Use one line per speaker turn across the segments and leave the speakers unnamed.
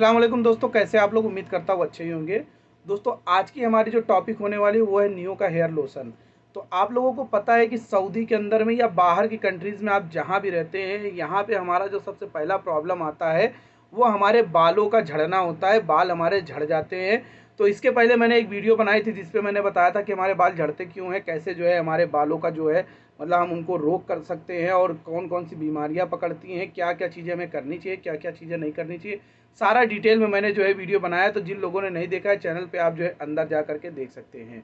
अस्सलाम वालेकुम दोस्तों, कैसे आप लोग। उम्मीद करता हूँ अच्छे ही होंगे। दोस्तों आज की हमारी जो टॉपिक होने वाली है वो है नियो का हेयर लोशन। तो आप लोगों को पता है कि सऊदी के अंदर में या बाहर की कंट्रीज़ में आप जहाँ भी रहते हैं, यहाँ पे हमारा जो सबसे पहला प्रॉब्लम आता है वो हमारे बालों का झड़ना होता है। बाल हमारे झड़ जाते हैं। तो इसके पहले मैंने एक वीडियो बनाई थी जिस पे मैंने बताया था कि हमारे बाल झड़ते क्यों हैं, कैसे जो है हमारे बालों का जो है मतलब हम उनको रोक कर सकते हैं और कौन कौन सी बीमारियां पकड़ती हैं, क्या क्या चीज़ें हमें करनी चाहिए, क्या क्या चीज़ें नहीं करनी चाहिए। सारा डिटेल में मैंने जो है वीडियो बनाया। तो जिन लोगों ने नहीं देखा है चैनल पे आप जो है अंदर जा करके देख सकते हैं।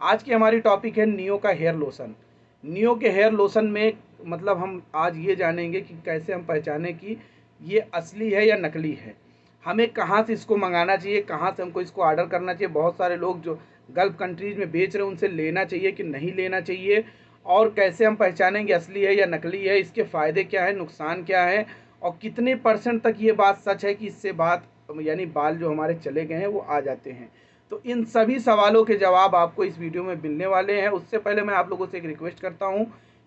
आज की हमारी टॉपिक है नियो का हेयर लोशन। नियो के हेयर लोशन में मतलब हम आज ये जानेंगे कि कैसे हम पहचानें कि ये असली है या नकली है, हमें कहाँ से इसको मंगाना चाहिए, कहाँ से हमको इसको ऑर्डर करना चाहिए। बहुत सारे लोग जो गल्फ़ कंट्रीज़ में बेच रहे हैं उनसे लेना चाहिए कि नहीं लेना चाहिए, और कैसे हम पहचानेंगे असली है या नकली है, इसके फ़ायदे क्या हैं, नुकसान क्या है, और कितने परसेंट तक ये बात सच है कि इससे बात यानी बाल जो हमारे चले गए हैं वो आ जाते हैं। तो इन सभी सवालों के जवाब आपको इस वीडियो में मिलने वाले हैं। उससे पहले मैं आप लोगों से एक रिक्वेस्ट करता हूँ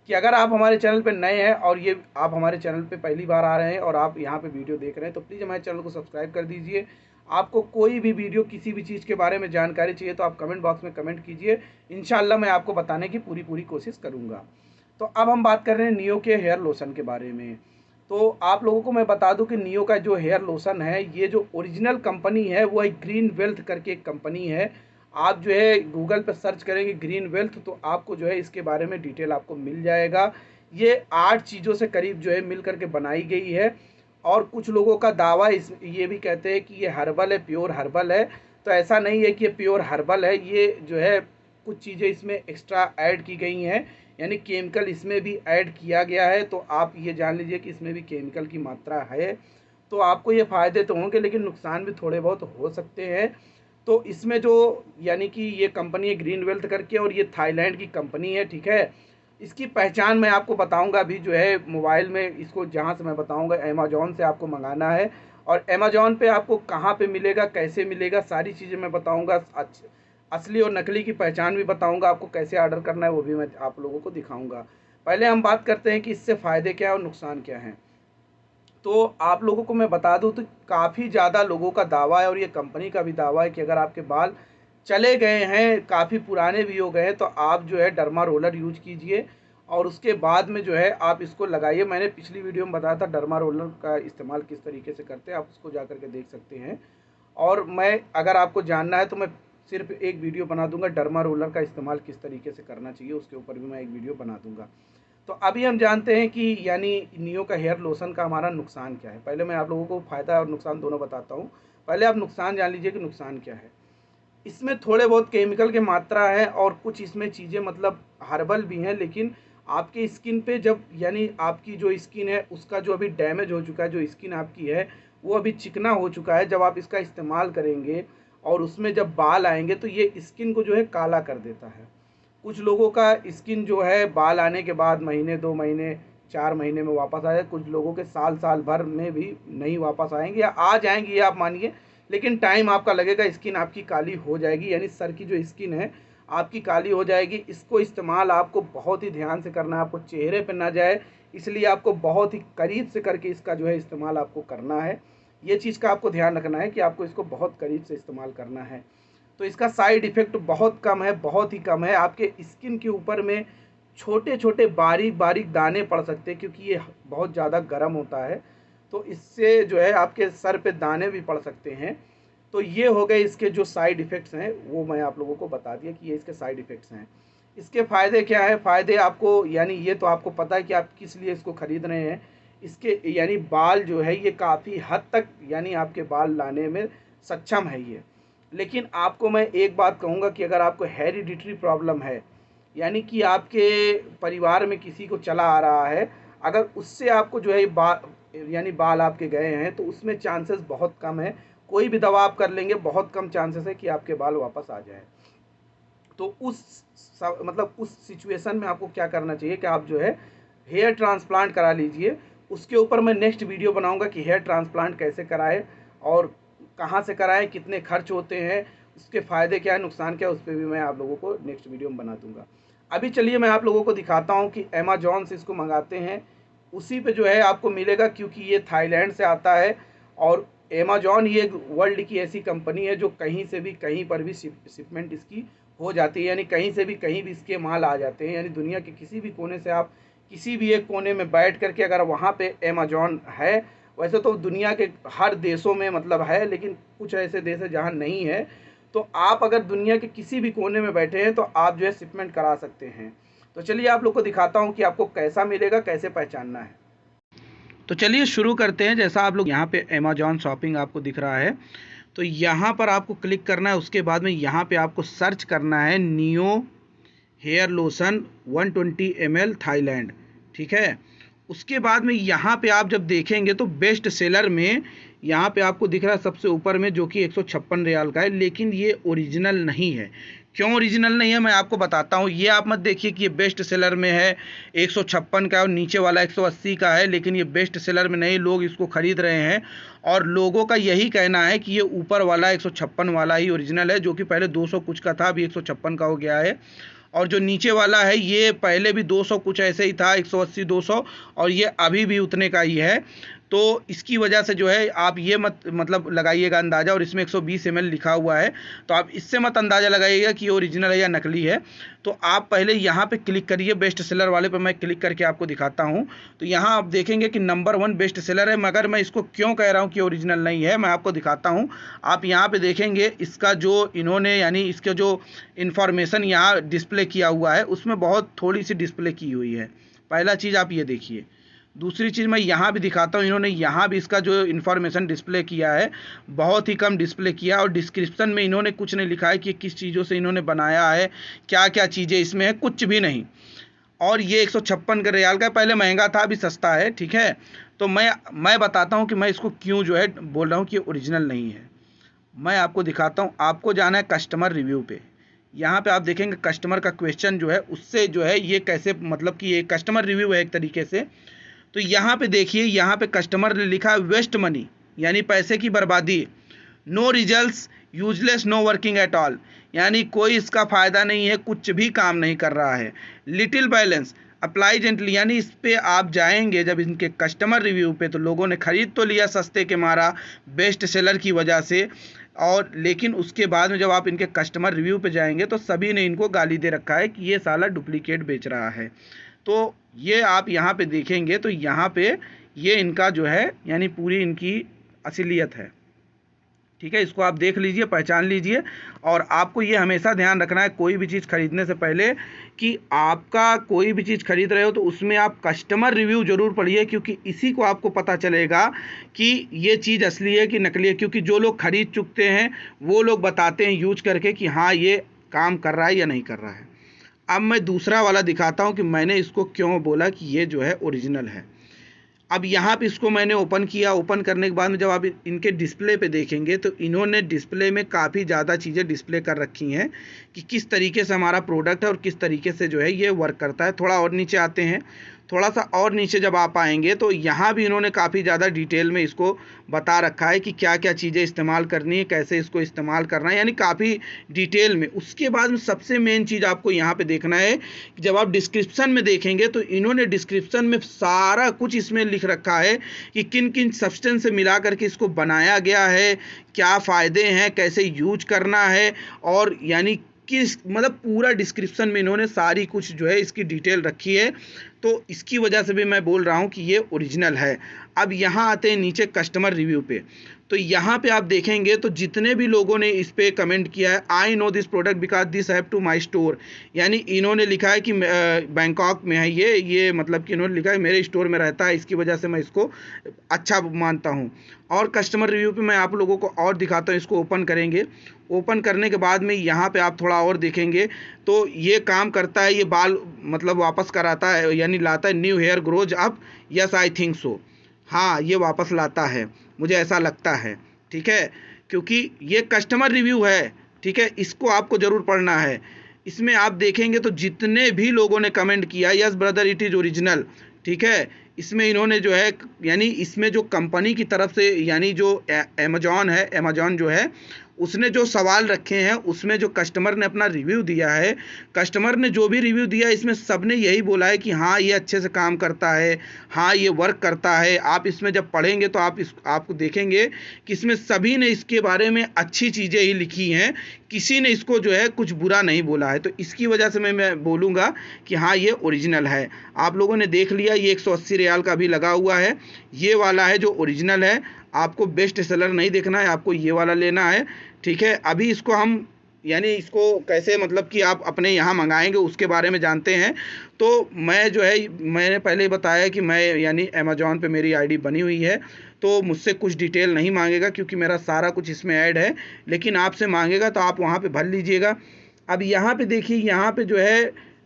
कि अगर आप हमारे चैनल पर नए हैं और ये आप हमारे चैनल पे पहली बार आ रहे हैं और आप यहाँ पे वीडियो देख रहे हैं तो प्लीज़ हमारे चैनल को सब्सक्राइब कर दीजिए। आपको कोई भी वीडियो किसी भी चीज़ के बारे में जानकारी चाहिए तो आप कमेंट बॉक्स में कमेंट कीजिए। इंशाल्लाह मैं आपको बताने की पूरी पूरी कोशिश करूँगा। तो अब हम बात कर रहे हैं नियो के हेयर लोशन के बारे में। तो आप लोगों को मैं बता दूं कि नियो का जो हेयर लोशन है, ये जो ओरिजिनल कंपनी है वो है ग्रीन वेल्थ करके एक कंपनी है। आप जो है गूगल पर सर्च करेंगे ग्रीन वेल्थ तो आपको जो है इसके बारे में डिटेल आपको मिल जाएगा। ये 8 चीज़ों से करीब जो है मिल करके बनाई गई है। और कुछ लोगों का दावा इस ये भी कहते हैं कि ये हर्बल है, प्योर हर्बल है। तो ऐसा नहीं है कि ये प्योर हर्बल है, ये जो है कुछ चीज़ें इसमें एक्स्ट्रा ऐड की गई हैं, यानी केमिकल इसमें भी ऐड किया गया है। तो आप ये जान लीजिए कि इसमें भी केमिकल की मात्रा है। तो आपको ये फ़ायदे तो होंगे लेकिन नुकसान भी थोड़े बहुत हो सकते हैं। तो इसमें जो यानी कि ये कंपनी है ग्रीन वेल्थ करके और ये थाईलैंड की कंपनी है, ठीक है। इसकी पहचान मैं आपको बताऊंगा अभी जो है मोबाइल में, इसको जहाँ से मैं बताऊंगा अमेज़ॉन से आपको मंगाना है। और अमेज़ॉन पे आपको कहाँ पे मिलेगा, कैसे मिलेगा, सारी चीज़ें मैं बताऊंगा। असली और नकली की पहचान भी बताऊंगा, आपको कैसे ऑर्डर करना है वो भी मैं आप लोगों को दिखाऊंगा। पहले हम बात करते हैं कि इससे फ़ायदे क्या और नुकसान क्या हैं। तो आप लोगों को मैं बता दूं तो काफ़ी ज़्यादा लोगों का दावा है और ये कंपनी का भी दावा है कि अगर आपके बाल चले गए हैं, काफ़ी पुराने भी हो गए हैं, तो आप जो है डर्मा रोलर यूज कीजिए और उसके बाद में जो है आप इसको लगाइए। मैंने पिछली वीडियो में बताया था डर्मा रोलर का इस्तेमाल किस तरीके से करते हैं, आप उसको जा करके देख सकते हैं। और मैं अगर आपको जानना है तो मैं सिर्फ एक वीडियो बना दूंगा डर्मा रोलर का इस्तेमाल किस तरीके से करना चाहिए, उसके ऊपर भी मैं एक वीडियो बना दूंगा। तो अभी हम जानते हैं कि यानी नियो का हेयर लोशन का हमारा नुकसान क्या है। पहले मैं आप लोगों को फ़ायदा और नुकसान दोनों बताता हूँ। पहले आप नुकसान जान लीजिए कि नुकसान क्या है। इसमें थोड़े बहुत केमिकल की मात्रा है और कुछ इसमें चीज़ें मतलब हर्बल भी हैं, लेकिन आपकी स्किन पे जब यानी आपकी जो स्किन है उसका जो अभी डैमेज हो चुका है, जो स्किन आपकी है वो अभी चिकना हो चुका है, जब आप इसका इस्तेमाल करेंगे और उसमें जब बाल आएंगे तो ये स्किन को जो है काला कर देता है। कुछ लोगों का स्किन जो है बाल आने के बाद महीने 2 महीने 4 महीने में वापस आ जाए, कुछ लोगों के साल साल भर में भी नहीं वापस आएंगे, या आ जाएंगे ये आप मानिए, लेकिन टाइम आपका लगेगा। स्किन आपकी काली हो जाएगी, यानी सर की जो स्किन है आपकी काली हो जाएगी। इसको इस्तेमाल आपको बहुत ही ध्यान से करना है, आपको चेहरे पर ना जाए, इसलिए आपको बहुत ही करीब से करके इसका जो है इस्तेमाल आपको करना है। ये चीज़ का आपको ध्यान रखना है कि आपको इसको बहुत करीब से इस्तेमाल करना है। तो इसका साइड इफ़ेक्ट बहुत कम है, बहुत ही कम है। आपके स्किन के ऊपर में छोटे छोटे बारीक बारीक दाने पड़ सकते हैं क्योंकि ये बहुत ज़्यादा गर्म होता है। तो इससे जो है आपके सर पे दाने भी पड़ सकते हैं। तो ये हो गए इसके जो साइड इफ़ेक्ट्स हैं, वो मैं आप लोगों को बता दिया कि ये इसके साइड इफ़ेक्ट्स हैं। इसके फ़ायदे क्या है, फ़ायदे आपको यानी ये तो आपको पता है कि आप किस लिए इसको ख़रीद रहे हैं। इसके यानी बाल जो है ये काफ़ी हद तक यानी आपके बाल लाने में सक्षम है ये। लेकिन आपको मैं एक बात कहूँगा कि अगर आपको हेरिडिटरी प्रॉब्लम है, यानी कि आपके परिवार में किसी को चला आ रहा है, अगर उससे आपको जो है यानी बाल आपके गए हैं तो उसमें चांसेस बहुत कम है। कोई भी दवा आप कर लेंगे बहुत कम चांसेस है कि आपके बाल वापस आ जाए। तो मतलब उस सिचुएशन में आपको क्या करना चाहिए कि आप जो है हेयर ट्रांसप्लांट करा लीजिए। उसके ऊपर मैं नेक्स्ट वीडियो बनाऊंगा कि हेयर ट्रांसप्लांट कैसे कराएं और कहाँ से कराएं, कितने खर्च होते हैं, उसके फ़ायदे क्या है, नुकसान क्या है, उस पर भी मैं आप लोगों को नेक्स्ट वीडियो में बना दूंगा। अभी चलिए मैं आप लोगों को दिखाता हूँ कि अमेज़ॉन से इसको मंगाते हैं, उसी पे जो है आपको मिलेगा क्योंकि ये थाईलैंड से आता है। और अमेज़न ये वर्ल्ड की ऐसी कंपनी है जो कहीं से भी कहीं पर भी शिपमेंट इसकी हो जाती है, यानी कहीं से भी कहीं भी इसके माल आ जाते हैं। यानी दुनिया के किसी भी कोने से आप किसी भी एक कोने में बैठ करके अगर वहाँ पे अमेज़न है, वैसे तो दुनिया के हर देशों में मतलब है, लेकिन कुछ ऐसे देश है जहाँ नहीं है। तो आप अगर दुनिया के किसी भी कोने में बैठे हैं तो आप जो है शिपमेंट करा सकते हैं। तो चलिए आप लोग को दिखाता हूँ कि आपको कैसा मिलेगा, कैसे पहचानना है। तो चलिए शुरू करते हैं। जैसा आप लोग यहाँ पे अमेज़न शॉपिंग आपको दिख रहा है, तो यहाँ पर आपको क्लिक करना है। उसके बाद में यहाँ पे आपको सर्च करना है neo hair lotion 120 ml Thailand, ठीक है। उसके बाद में यहाँ पे आप जब देखेंगे तो बेस्ट सेलर में यहाँ पे आपको दिख रहा है सबसे ऊपर में, जो कि 156 रियाल का है, लेकिन ये ओरिजिनल नहीं है। क्यों ओरिजिनल नहीं है मैं आपको बताता हूँ। ये आप मत देखिए कि ये बेस्ट सेलर में है 156 का और नीचे वाला 180 का है, लेकिन ये बेस्ट सेलर में नहीं, लोग इसको ख़रीद रहे हैं और लोगों का यही कहना है कि ये ऊपर वाला 156 वाला ही ओरिजिनल है, जो कि पहले 200 कुछ का था, अभी 156 का हो गया है। और जो नीचे वाला है ये पहले भी 200 कुछ ऐसे ही था, 180 200, और ये अभी भी उतने का ही है। तो इसकी वजह से जो है आप ये मत मतलब लगाइएगा अंदाज़ा, और इसमें 120 ml लिखा हुआ है, तो आप इससे मत अंदाज़ा लगाइएगा कि ये ओरिजिनल है या नकली है। तो आप पहले यहाँ पे क्लिक करिए, बेस्ट सेलर वाले पे मैं क्लिक करके आपको दिखाता हूँ। तो यहाँ आप देखेंगे कि नंबर 1 बेस्ट सेलर है, मगर मैं इसको क्यों कह रहा हूँ कि ओरिजिनल नहीं है मैं आपको दिखाता हूँ। आप यहाँ पे देखेंगे इसका जो इन्होंने यानी इसके जो इन्फॉर्मेशन यहाँ डिस्प्ले किया हुआ है उसमें बहुत थोड़ी सी डिस्प्ले की हुई है। पहला चीज़ आप ये देखिए। दूसरी चीज़ मैं यहाँ भी दिखाता हूँ, इन्होंने यहाँ भी इसका जो इन्फॉर्मेशन डिस्प्ले किया है बहुत ही कम डिस्प्ले किया, और डिस्क्रिप्शन में इन्होंने कुछ नहीं लिखा है कि किस चीज़ों से इन्होंने बनाया है, क्या क्या चीज़ें इसमें है, कुछ भी नहीं। और ये 156 का रियाल का, पहले महंगा था अभी सस्ता है, ठीक है। तो मैं बताता हूँ कि मैं इसको क्यों जो है बोल रहा हूँ कि ओरिजिनल नहीं है। मैं आपको दिखाता हूँ। आपको जाना है कस्टमर रिव्यू पे। यहाँ पे आप देखेंगे कस्टमर का क्वेश्चन जो है उससे जो है ये कैसे, मतलब कि ये कस्टमर रिव्यू है एक तरीके से। तो यहाँ पे देखिए, यहाँ पे कस्टमर ने लिखा वेस्ट मनी, यानी पैसे की बर्बादी, no results, useless, no working at all, यानी कोई इसका फ़ायदा नहीं है, कुछ भी काम नहीं कर रहा है। लिटिल बैलेंस, अप्लाई जेंटली, यानी इस पे आप जाएंगे जब इनके कस्टमर रिव्यू पे तो लोगों ने ख़रीद तो लिया सस्ते के मारा बेस्ट सेलर की वजह से, और लेकिन उसके बाद में जब आप इनके कस्टमर रिव्यू पे जाएंगे तो सभी ने इनको गाली दे रखा है कि ये साला डुप्लीकेट बेच रहा है। तो ये आप यहाँ पे देखेंगे तो यहाँ पे ये इनका जो है यानी पूरी इनकी असलियत है, ठीक है। इसको आप देख लीजिए, पहचान लीजिए। और आपको ये हमेशा ध्यान रखना है कोई भी चीज़ खरीदने से पहले कि आपका कोई भी चीज़ खरीद रहे हो तो उसमें आप कस्टमर रिव्यू ज़रूर पढ़िए, क्योंकि इसी को आपको पता चलेगा कि ये चीज़ असली है कि नकली है। क्योंकि जो लोग खरीद चुके हैं वो लोग बताते हैं यूज करके कि हाँ ये काम कर रहा है या नहीं कर रहा है। अब मैं दूसरा वाला दिखाता हूँ कि मैंने इसको क्यों बोला कि ये जो है ओरिजिनल है। अब यहाँ पे इसको मैंने ओपन किया। ओपन करने के बाद में जब आप इनके डिस्प्ले पे देखेंगे तो इन्होंने डिस्प्ले में काफ़ी ज़्यादा चीज़ें डिस्प्ले कर रखी हैं कि किस तरीके से हमारा प्रोडक्ट है और किस तरीके से जो है ये वर्क करता है। थोड़ा और नीचे आते हैं, थोड़ा सा और नीचे जब आप आएंगे तो यहाँ भी इन्होंने काफ़ी ज़्यादा डिटेल में इसको बता रखा है कि क्या क्या चीज़ें इस्तेमाल करनी है, कैसे इसको इस्तेमाल करना है, यानी काफ़ी डिटेल में। उसके बाद में सबसे मेन चीज़ आपको यहाँ पे देखना है कि जब आप डिस्क्रिप्शन में देखेंगे तो इन्होंने डिस्क्रिप्शन में सारा कुछ इसमें लिख रखा है कि किन किन सब्सटेंस से मिला करके इसको बनाया गया है, क्या फ़ायदे हैं, कैसे यूज करना है, और यानी किस मतलब पूरा डिस्क्रिप्शन में इन्होंने सारी कुछ जो है इसकी डिटेल रखी है। तो इसकी वजह से भी मैं बोल रहा हूँ कि ये ओरिजिनल है। अब यहाँ आते हैं नीचे कस्टमर रिव्यू पे। तो यहाँ पे आप देखेंगे तो जितने भी लोगों ने इस पे कमेंट किया है, I know this product because this have to my store, यानी इन्होंने लिखा है कि बैंकॉक में है ये मतलब कि इन्होंने लिखा है मेरे स्टोर में रहता है, इसकी वजह से मैं इसको अच्छा मानता हूँ। और कस्टमर रिव्यू पे मैं आप लोगों को और दिखाता हूँ। इसको ओपन करेंगे। ओपन करने के बाद में यहाँ पे आप थोड़ा और देखेंगे तो ये काम करता है, ये बाल मतलब वापस कराता है, यानी लाता है new hair grows up, yes I think so, हाँ ये वापस लाता है, मुझे ऐसा लगता है, ठीक है। क्योंकि ये कस्टमर रिव्यू है, ठीक है, इसको आपको ज़रूर पढ़ना है। इसमें आप देखेंगे तो जितने भी लोगों ने कमेंट किया yes brother it is original, ठीक है, इसमें इन्होंने जो है यानी इसमें जो कंपनी की तरफ से यानी जो अमेज़न है, अमेज़न जो है उसने जो सवाल रखे हैं उसमें जो कस्टमर ने अपना रिव्यू दिया है, कस्टमर ने जो भी रिव्यू दिया इसमें सब ने यही बोला है कि हाँ ये अच्छे से काम करता है, हाँ ये वर्क करता है। आप इसमें जब पढ़ेंगे तो आपको देखेंगे कि इसमें सभी ने इसके बारे में अच्छी चीज़ें ही लिखी हैं, किसी ने इसको जो है कुछ बुरा नहीं बोला है। तो इसकी वजह से मैं बोलूँगा कि हाँ ये ओरिजिनल है। आप लोगों ने देख लिया, ये 180 रियाल का भी लगा हुआ है, ये वाला है जो ओरिजिनल है। आपको बेस्ट सेलर नहीं देखना है, आपको ये वाला लेना है, ठीक है। अभी इसको हम यानी इसको कैसे मतलब कि आप अपने यहाँ मंगाएंगे उसके बारे में जानते हैं। तो मैं जो है मैंने पहले ही बताया कि मैं यानी अमेज़ॉन पे मेरी आईडी बनी हुई है, तो मुझसे कुछ डिटेल नहीं मांगेगा क्योंकि मेरा सारा कुछ इसमें ऐड है, लेकिन आपसे मांगेगा तो आप वहाँ पे भर लीजिएगा। अब यहाँ पे देखिए, यहाँ पे जो है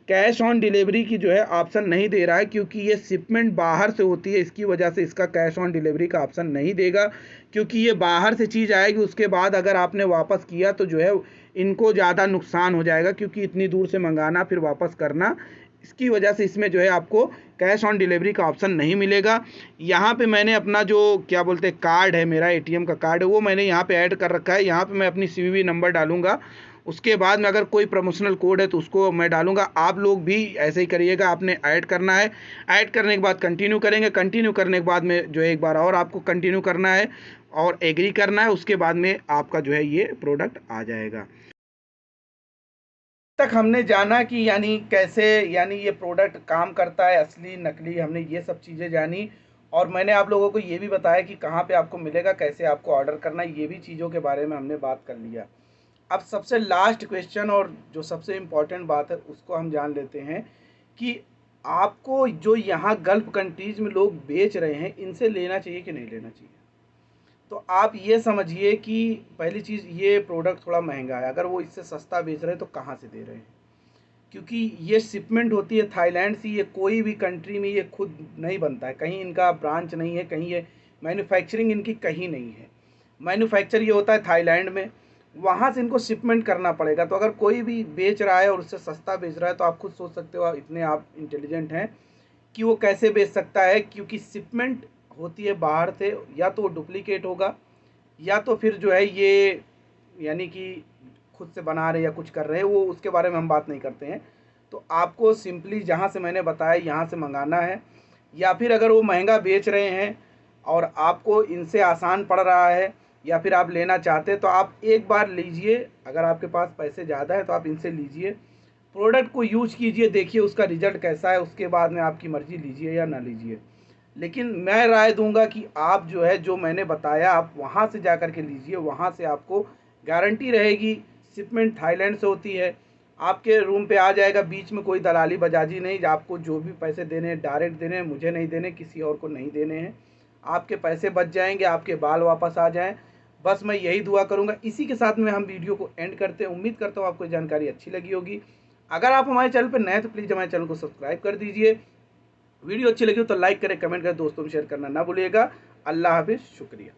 कैश ऑन डिलीवरी की जो है ऑप्शन नहीं दे रहा है क्योंकि ये शिपमेंट बाहर से होती है, इसकी वजह से इसका कैश ऑन डिलीवरी का ऑप्शन नहीं देगा। क्योंकि ये बाहर से चीज़ आएगी, उसके बाद अगर आपने वापस किया तो जो है इनको ज़्यादा नुकसान हो जाएगा क्योंकि इतनी दूर से मंगाना फिर वापस करना, इसकी वजह से इसमें जो है आपको कैश ऑन डिलीवरी का ऑप्शन नहीं मिलेगा। यहाँ पे मैंने अपना जो क्या बोलते हैं कार्ड है, मेरा एटीएम का कार्ड है, वो मैंने यहाँ पे ऐड कर रखा है। यहाँ पे मैं अपनी सीवीवी नंबर डालूंगा, उसके बाद में अगर कोई प्रमोशनल कोड है तो उसको मैं डालूंगा। आप लोग भी ऐसे ही करिएगा, आपने ऐड करना है, ऐड करने के बाद कंटिन्यू करेंगे, कंटिन्यू करने के बाद में जो है एक बार और आपको कंटिन्यू करना है और एग्री करना है, उसके बाद में आपका जो है ये प्रोडक्ट आ जाएगा। तक हमने जाना कि यानी कैसे यानी ये प्रोडक्ट काम करता है, असली नकली, हमने ये सब चीज़ें जानी। और मैंने आप लोगों को ये भी बताया कि कहाँ पे आपको मिलेगा, कैसे आपको ऑर्डर करना है, ये भी चीज़ों के बारे में हमने बात कर लिया। अब सबसे लास्ट क्वेश्चन और जो सबसे इम्पॉर्टेंट बात है उसको हम जान लेते हैं कि आपको जो यहाँ गल्फ़ कंट्रीज़ में लोग बेच रहे हैं इनसे लेना चाहिए कि नहीं लेना चाहिए। तो आप ये समझिए कि पहली चीज़, ये प्रोडक्ट थोड़ा महंगा है। अगर वो इससे सस्ता बेच रहे हैं तो कहाँ से दे रहे हैं, क्योंकि ये शिपमेंट होती है थाईलैंड से। ये कोई भी कंट्री में ये खुद नहीं बनता है, कहीं इनका ब्रांच नहीं है, कहीं ये मैन्युफैक्चरिंग इनकी कहीं नहीं है। मैन्युफैक्चर ये होता है थाईलैंड में, वहाँ से इनको शिपमेंट करना पड़ेगा। तो अगर कोई भी बेच रहा है और उससे सस्ता बेच रहा है तो आप खुद सोच सकते हो, इतने आप इंटेलिजेंट हैं कि वो कैसे बेच सकता है, क्योंकि शिपमेंट होती है बाहर से, या तो वो डुप्लीकेट होगा या तो फिर जो है ये यानी कि खुद से बना रहे या कुछ कर रहे हैं, वो उसके बारे में हम बात नहीं करते हैं। तो आपको सिंपली जहाँ से मैंने बताया यहाँ से मंगाना है, या फिर अगर वो महंगा बेच रहे हैं और आपको इनसे आसान पड़ रहा है या फिर आप लेना चाहते हैं तो आप एक बार लीजिए। अगर आपके पास पैसे ज़्यादा है तो आप इनसे लीजिए, प्रोडक्ट को यूज कीजिए, देखिए उसका रिज़ल्ट कैसा है, उसके बाद में आपकी मर्ज़ी लीजिए या ना लीजिए। लेकिन मैं राय दूंगा कि आप जो है जो मैंने बताया आप वहाँ से जा कर के लीजिए, वहाँ से आपको गारंटी रहेगी। शिपमेंट थाईलैंड से होती है, आपके रूम पे आ जाएगा, बीच में कोई दलाली बजाजी नहीं। आपको जो भी पैसे देने हैं डायरेक्ट देने हैं, मुझे नहीं देने, किसी और को नहीं देने हैं। आपके पैसे बच जाएंगे, आपके बाल वापस आ जाएं, बस मैं यही दुआ करूंगा। इसी के साथ में हम वीडियो को एंड करते हैं। उम्मीद करता हूँ आपको जानकारी अच्छी लगी होगी। अगर आप हमारे चैनल पर नए हैं तो प्लीज़ हमारे चैनल को सब्सक्राइब कर दीजिए। वीडियो अच्छी लगी हो तो लाइक करें, कमेंट करें, दोस्तों में शेयर करना ना भूलिएगा। अल्लाह हाफिज़, शुक्रिया।